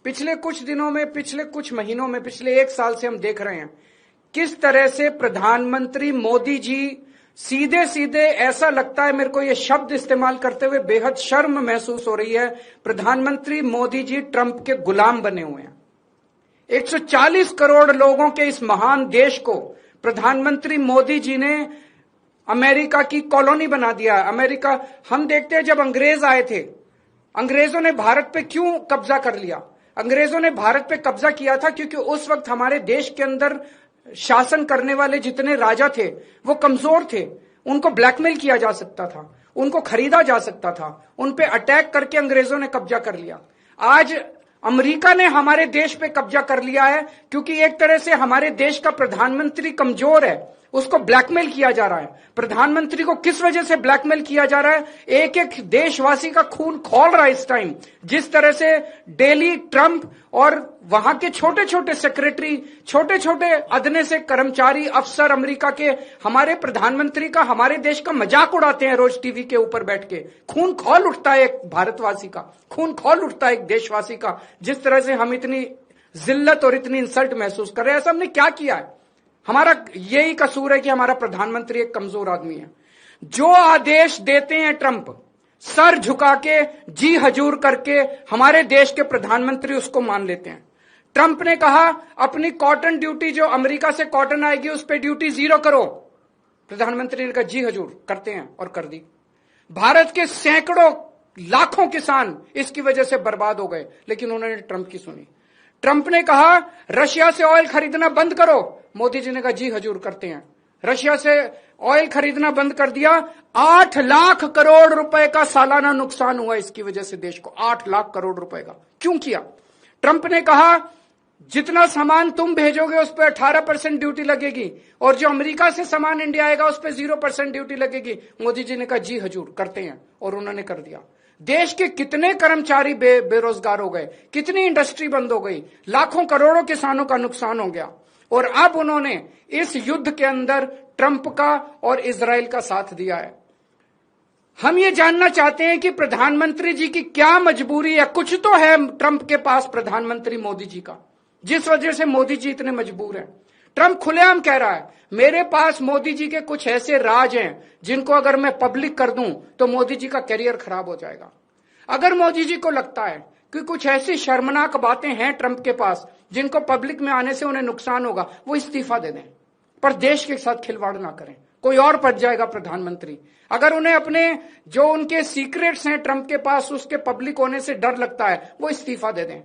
पिछले कुछ दिनों में, पिछले कुछ महीनों में, पिछले 1 साल से हम देख रहे हैं किस तरह से प्रधानमंत्री मोदी जी सीधे सीधे, ऐसा लगता है मेरे को ये शब्द इस्तेमाल करते हुए बेहद शर्म महसूस हो रही है, प्रधानमंत्री मोदी जी ट्रंप के गुलाम बने हुए हैं। 140 करोड़ लोगों के इस महान देश को प्रधानमंत्री मोदी जी ने अमेरिका की कॉलोनी बना दिया। अमेरिका, हम देखते हैं जब अंग्रेज आए थे, अंग्रेजों ने भारत पे क्यों कब्जा कर लिया? अंग्रेजों ने भारत पे कब्जा किया था क्योंकि उस वक्त हमारे देश के अंदर शासन करने वाले जितने राजा थे वो कमजोर थे, उनको ब्लैकमेल किया जा सकता था, उनको खरीदा जा सकता था, उन पे अटैक करके अंग्रेजों ने कब्जा कर लिया। आज अमेरिका ने हमारे देश पे कब्जा कर लिया है क्योंकि एक तरह से हमारे देश का प्रधानमंत्री कमजोर है, उसको ब्लैकमेल किया जा रहा है। प्रधानमंत्री को किस वजह से ब्लैकमेल किया जा रहा है? एक एक देशवासी का खून खौल रहा है इस टाइम। जिस तरह से डेली ट्रंप और वहां के छोटे छोटे सेक्रेटरी, छोटे छोटे अदने से कर्मचारी, अफसर अमेरिका के हमारे प्रधानमंत्री का, हमारे देश का मजाक उड़ाते हैं रोज टीवी के ऊपर बैठ के। खून खौल उठता है एक भारतवासी का, खून खौल उठता है एक देशवासी का, जिस तरह से हम इतनी जिल्लत और इतनी इंसल्ट महसूस कर रहे हैं। ऐसा हमने क्या किया है? हमारा यही कसूर है कि हमारा प्रधानमंत्री एक कमजोर आदमी है। जो आदेश देते हैं ट्रंप, सर झुका के, जी हजूर करके हमारे देश के प्रधानमंत्री उसको मान लेते हैं। ट्रंप ने कहा अपनी कॉटन ड्यूटी, जो अमेरिका से कॉटन आएगी उस पर ड्यूटी 0 करो। प्रधानमंत्री ने कहा जी हजूर, करते हैं, और कर दी। भारत के सैकड़ों लाखों किसान इसकी वजह से बर्बाद हो गए, लेकिन उन्होंने ट्रंप की सुनी। ट्रंप ने कहा रशिया से ऑयल खरीदना बंद करो, मोदी जी ने कहा जी हजूर, करते हैं। रशिया से ऑयल खरीदना बंद कर दिया। 8 लाख करोड़ रुपए का सालाना नुकसान हुआ इसकी वजह से देश को। 8 लाख करोड़ रुपए का क्यों किया? ट्रंप ने कहा जितना सामान तुम भेजोगे उस पर 18% ड्यूटी लगेगी, और जो अमेरिका से सामान इंडिया आएगा उस पर 0% ड्यूटी लगेगी। मोदी जी ने कहा जी हजूर, करते हैं, और उन्होंने कर दिया। देश के कितने कर्मचारी बेरोजगार हो गए, कितनी इंडस्ट्री बंद हो गई, लाखों करोड़ों किसानों का नुकसान हो गया। और अब उन्होंने इस युद्ध के अंदर ट्रंप का और इजराइल का साथ दिया है। हम ये जानना चाहते हैं कि प्रधानमंत्री जी की क्या मजबूरी है? कुछ तो है ट्रंप के पास, प्रधानमंत्री मोदी जी का, जिस वजह से मोदी जी इतने मजबूर हैं। ट्रंप खुलेआम कह रहा है मेरे पास मोदी जी के कुछ ऐसे राज हैं जिनको अगर मैं पब्लिक कर दूं तो मोदी जी का करियर खराब हो जाएगा। अगर मोदी जी को लगता है कि कुछ ऐसी शर्मनाक बातें हैं ट्रंप के पास जिनको पब्लिक में आने से उन्हें नुकसान होगा, वो इस्तीफा दे दें, पर देश के साथ खिलवाड़ ना करें। कोई और पद जाएगा प्रधानमंत्री। अगर उन्हें अपने जो उनके सीक्रेट्स हैं ट्रंप के पास, उसके पब्लिक होने से डर लगता है, वो इस्तीफा दे दें।